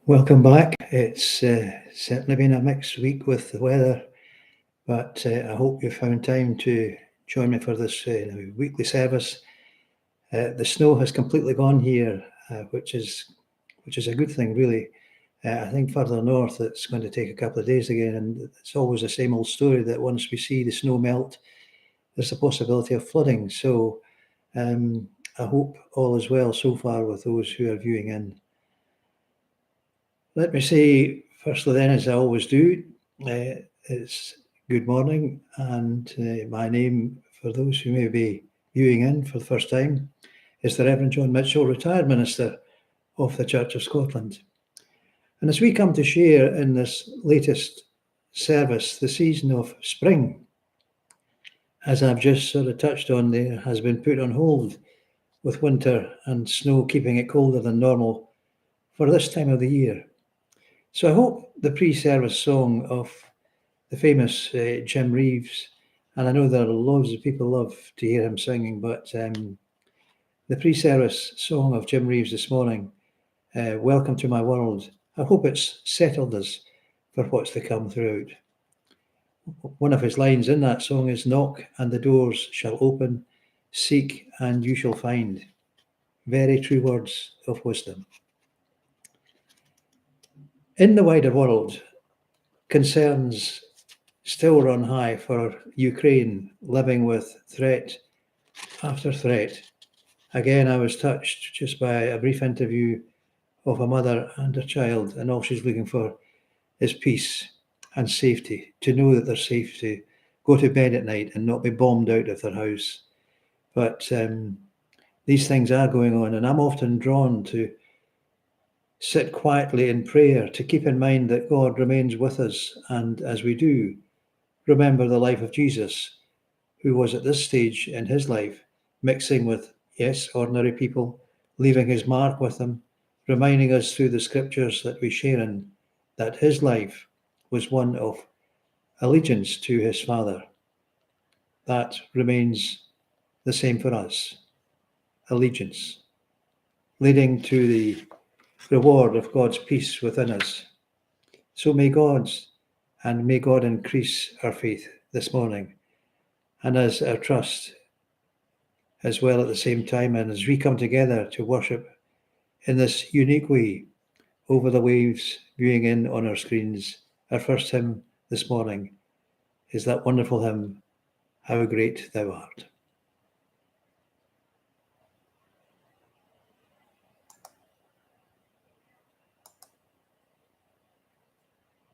Welcome back. It's certainly been a mixed week with the weather, but I hope you found time to join me for this weekly service. The snow has completely gone here, which is a good thing, really. I think further north it's going to take a couple of days again, and it's always the same old story that once we see the snow melt, there's a possibility of flooding. So I hope all is well so far with those who are viewing in. Let me say, firstly then, as I always do, it's good morning, and my name, for those who may be viewing in for the first time, is the Reverend John Mitchell, retired minister of the Church of Scotland. And as we come to share in this latest service, the season of spring, as I've just sort of touched on there, has been put on hold with winter and snow keeping it colder than normal for this time of the year. So I hope the pre-service song of the famous Jim Reeves, and I know there are loads of people love to hear him singing, but the pre-service song of Jim Reeves this morning, Welcome to My World, I hope it's settled us for what's to come throughout. One of his lines in that song is, "Knock and the doors shall open, seek and you shall find." Very true words of wisdom. In the wider world, concerns still run high for Ukraine, living with threat after threat. Again, I was touched just by a brief interview of a mother and her child, and all she's looking for is peace and safety, to know that they're safe to go to bed at night and not be bombed out of their house. But these things are going on, and I'm often drawn to sit quietly in prayer, to keep in mind that God remains with us, and as we do, remember the life of Jesus, who was at this stage in his life mixing with, yes, ordinary people, leaving his mark with them, reminding us through the scriptures that we share in that his life was one of allegiance to his Father. That remains the same for us, allegiance, leading to the reward of God's peace within us. So may God increase our faith this morning, and as our trust as well at the same time, and as we come together to worship in this unique way over the waves viewing in on our screens. Our first hymn this morning is that wonderful hymn, How Great Thou Art.